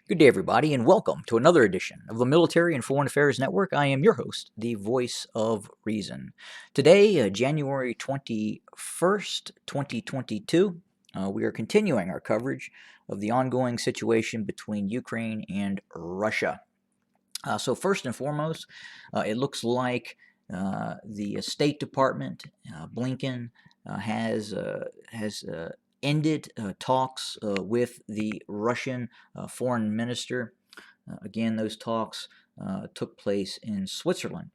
Good day, everybody, and welcome to another edition of the Military and Foreign Affairs Network. I am your host, the voice of reason. Today, January 21st, 2022, we are continuing our coverage of the ongoing situation between Ukraine and Russia. So, first and foremost, it looks like the State Department, Blinken, has ended talks with the Russian foreign minister. Again, those talks took place in Switzerland.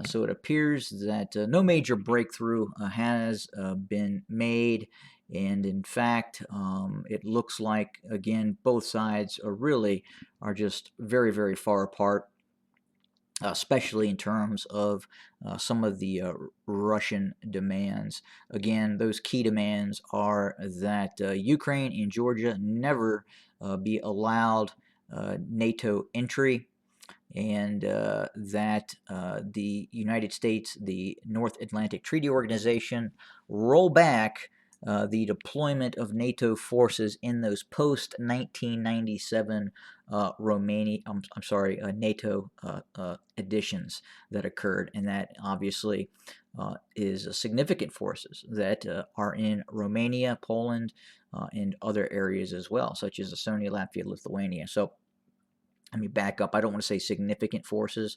So it appears that no major breakthrough has been made. And in fact, it looks like, again, both sides are just very, very far apart, especially in terms of some of the Russian demands. Again, those key demands are that Ukraine and Georgia never be allowed NATO entry, and that the United States, the North Atlantic Treaty Organization, roll back the deployment of NATO forces in those post 1997 NATO additions that occurred, and that obviously is significant forces that are in Romania, Poland, and other areas as well, such as Estonia, Latvia, Lithuania. So let me back up. I don't want to say significant forces.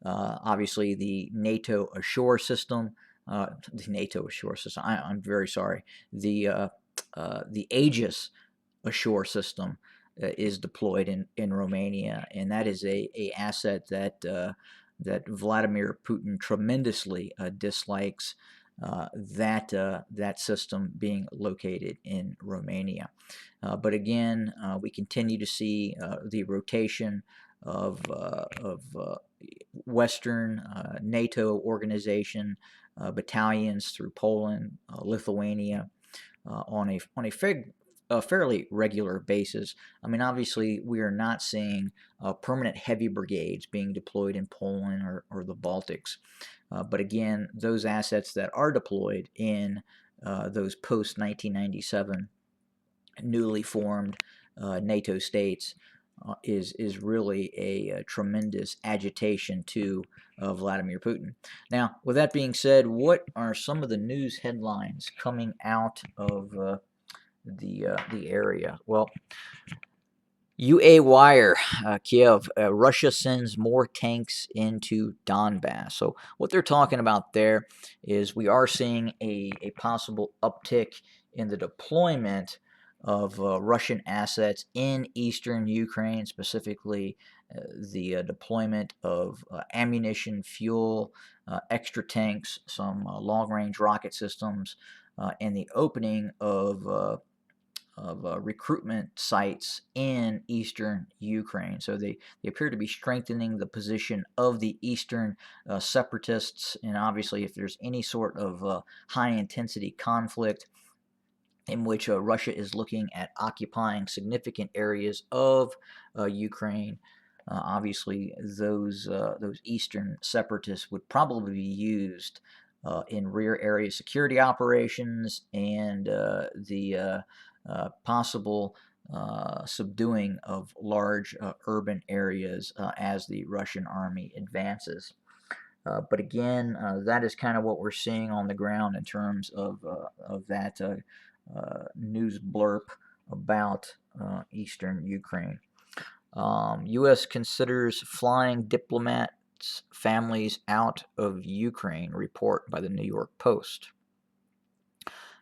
Obviously, the NATO Ashore system, I'm very sorry. The Aegis Ashore system is deployed in Romania, and that is a asset that Vladimir Putin tremendously dislikes. That system being located in Romania. But again, we continue to see the rotation of Western NATO organization battalions through Poland, Lithuania, on a fairly regular basis. I mean, obviously, we are not seeing permanent heavy brigades being deployed in Poland or the Baltics. But again, those assets that are deployed in those post 1997 newly formed NATO states is really a tremendous agitation to Vladimir Putin. Now, with that being said, what are some of the news headlines coming out of the area? Well, UA Wire, Kiev, Russia sends more tanks into Donbass. So, what they're talking about there is we are seeing a possible uptick in the deployment of Russian assets in eastern Ukraine, specifically the deployment of ammunition, fuel, extra tanks, some long range rocket systems, and the opening of recruitment sites in eastern Ukraine. So they appear to be strengthening the position of the eastern separatists. And obviously, if there's any sort of high intensity conflict in which Russia is looking at occupying significant areas of Ukraine, obviously those eastern separatists would probably be used in rear area security operations and the possible subduing of large urban areas as the Russian army advances. But again, that is kind of what we're seeing on the ground in terms of that news blurb about eastern Ukraine. U.S. considers flying diplomats' families out of Ukraine, report by the New York Post.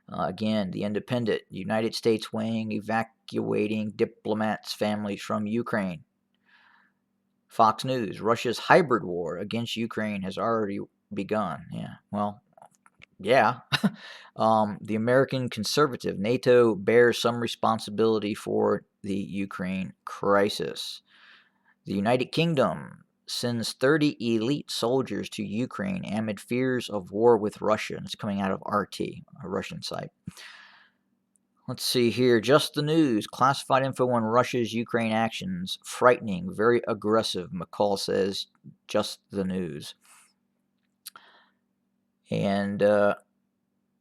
Again, the Independent, United States weighing evacuating diplomats' families from Ukraine. Fox News, Russia's hybrid war against Ukraine has already begun. Yeah, well, yeah. The American conservative, NATO bears some responsibility for the Ukraine crisis. The United Kingdom sends 30 elite soldiers to Ukraine amid fears of war with Russia. It's coming out of RT, a Russian site. Let's see here. Just the news. Classified info on Russia's Ukraine actions. Frightening, very aggressive, McCall says. Just the news. And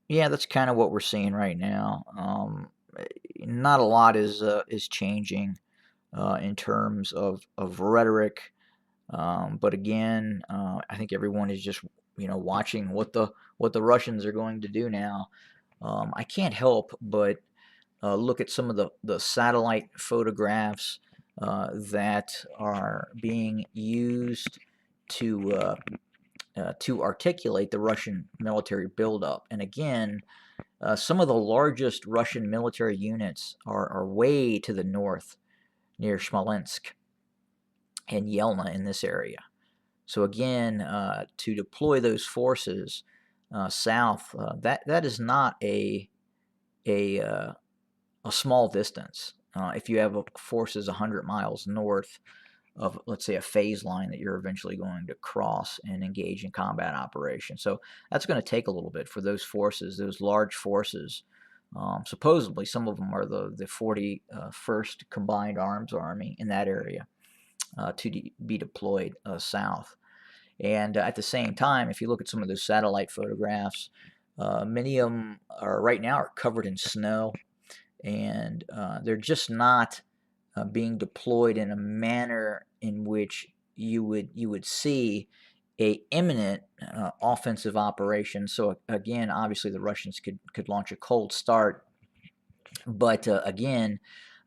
yeah, that's kind of what we're seeing right now. Not a lot is changing in terms of rhetoric. But again, I think everyone is just watching what the Russians are going to do now. I can't help but look at some of the satellite photographs that are being used to articulate the Russian military buildup. And again, some of the largest Russian military units are way to the north near Smolensk and Yelna in this area. So again, to deploy those forces south, that is not a, uh, a small distance. If you have forces 100 miles north of, let's say, a phase line that you're eventually going to cross and engage in combat operations. So that's going to take a little bit for those forces, those large forces. Supposedly, some of them are the 41st Combined Arms Army in that area to be deployed south. And at the same time, if you look at some of those satellite photographs, many of them are right now are covered in snow, and they're just not being deployed in a manner in which you would see a imminent offensive operation. So again, obviously the Russians could launch a cold start, but again,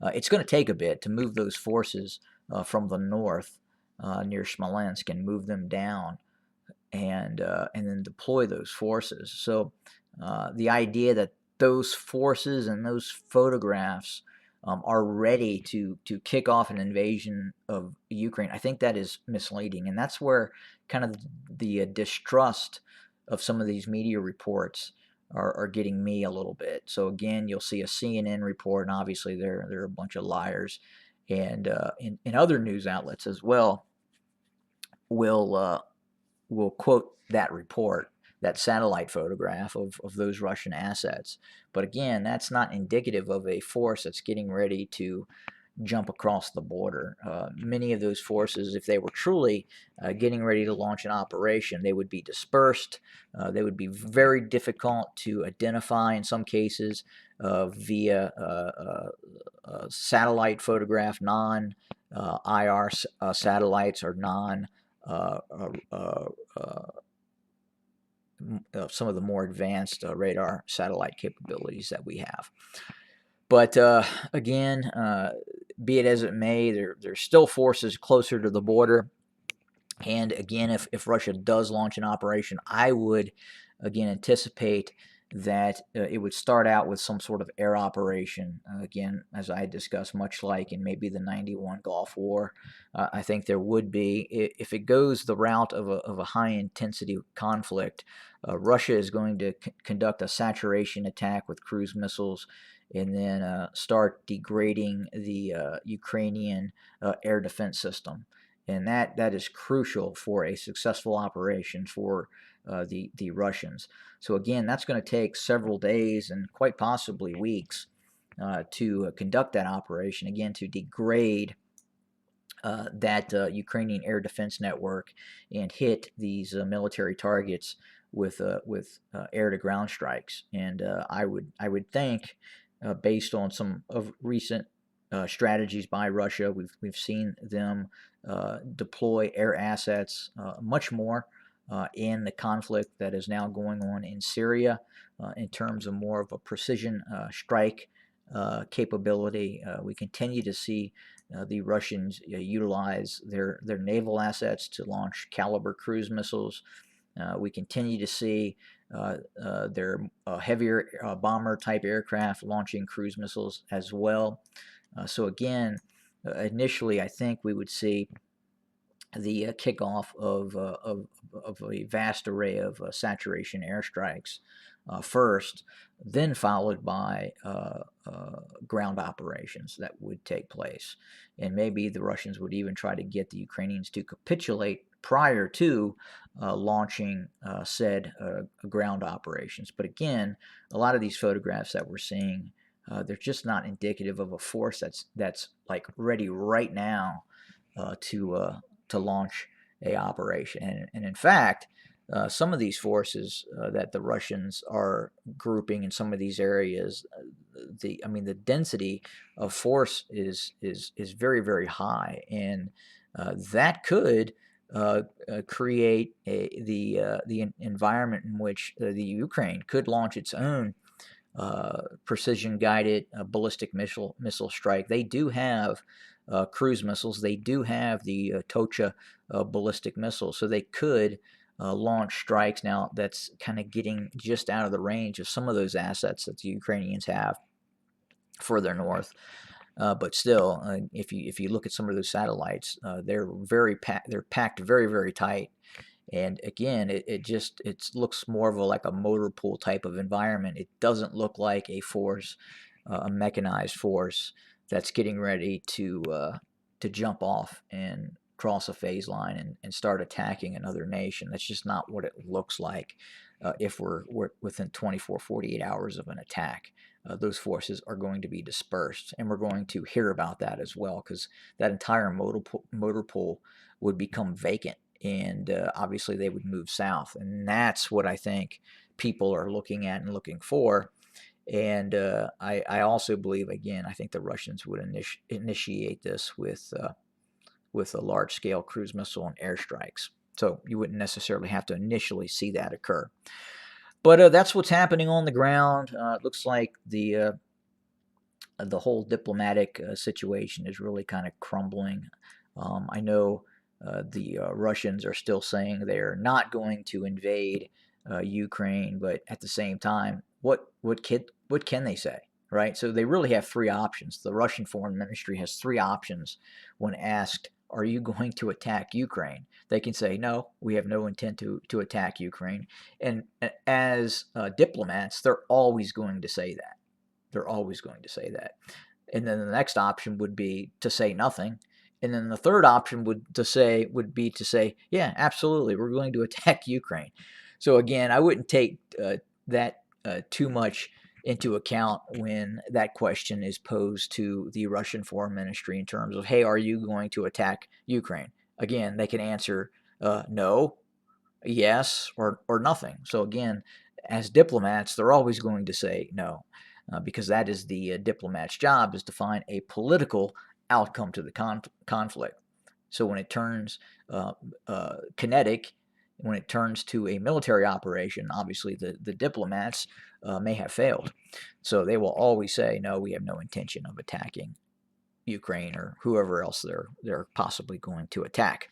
it's going to take a bit to move those forces from the north near Smolensk and move them down and then deploy those forces. So the idea that those forces and those photographs are ready to kick off an invasion of Ukraine, I think that is misleading, and that's where kind of the distrust of some of these media reports are getting me a little bit. So again, you'll see a CNN report, and obviously they're a bunch of liars, and in other news outlets as well will will quote that report, that satellite photograph of those Russian assets. But again, that's not indicative of a force that's getting ready to jump across the border. Many of those forces, if they were truly getting ready to launch an operation, they would be dispersed. They would be very difficult to identify in some cases via satellite photograph, non IR satellites or non uh, uh, uh, some of the more advanced radar satellite capabilities that we have. But again, be it as it may, there's still forces closer to the border. And again, if Russia does launch an operation, I would again anticipate that it would start out with some sort of air operation. Again, as I discussed, much like in maybe the '91 Gulf War, I think there would be, if it goes the route of a high intensity conflict, Russia is going to conduct a saturation attack with cruise missiles and then start degrading the Ukrainian air defense system, and that is crucial for a successful operation for the Russians. So again, that's going to take several days and quite possibly weeks to conduct that operation. Again, to degrade that Ukrainian air defense network and hit these military targets with air to ground strikes. And I would think, based on some of recent strategies by Russia, we've seen them deploy air assets much more in the conflict that is now going on in Syria in terms of more of a precision strike capability. We continue to see the Russians utilize their naval assets to launch caliber cruise missiles. We continue to see their heavier bomber type aircraft launching cruise missiles as well. So again, initially, I think we would see the kickoff of a vast array of saturation airstrikes first, then followed by ground operations that would take place. And maybe the Russians would even try to get the Ukrainians to capitulate prior to launching said ground operations. But again, a lot of these photographs that we're seeing, they're just not indicative of a force that's like ready right now to launch a operation. And in fact, some of these forces that the Russians are grouping in some of these areas, the density of force is very, very high, and that could create the environment in which the Ukraine could launch its own precision guided ballistic missile strike. They do have cruise missiles. They do have the Tocha ballistic missile, so they could launch strikes. Now that's kind of getting just out of the range of some of those assets that the Ukrainians have further north. But still, if you look at some of those satellites, they're packed very, very tight. And again, it looks more of like a motor pool type of environment. It doesn't look like a force, a mechanized force that's getting ready to jump off and cross a phase line and start attacking another nation. That's just not what it looks like if we're within 24, 48 hours of an attack. Those forces are going to be dispersed, and we're going to hear about that as well, because that entire motor pool would become vacant, and obviously they would move south, and that's what I think people are looking at and looking for. And I also believe, again, I think the Russians would initiate this with a large-scale cruise missile and airstrikes. So you wouldn't necessarily have to initially see that occur. But that's what's happening on the ground. It looks like the whole diplomatic situation is really kind of crumbling. I know the Russians are still saying they're not going to invade Ukraine, but at the same time, what can they say, right? So they really have three options. The Russian Foreign Ministry has three options when asked, "Are you going to attack Ukraine?" They can say, "No, we have no intent to attack Ukraine." And as diplomats, they're always going to say that. They're always going to say that. And then the next option would be to say nothing. And then the third option would be to say, yeah, absolutely, we're going to attack Ukraine. So again, I wouldn't take that too much into account when that question is posed to the Russian Foreign Ministry in terms of, hey, are you going to attack Ukraine? Again, they can answer no, yes, or nothing. So again, as diplomats, they're always going to say no, because that is the diplomat's job, is to find a political outcome to the conflict. So when it turns kinetic, when it turns to a military operation, obviously the diplomats may have failed. So they will always say, no, we have no intention of attacking Ukraine or whoever else they're possibly going to attack.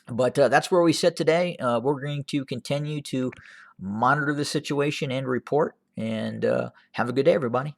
But that's where we sit today. We're going to continue to monitor the situation and report. And have a good day, everybody.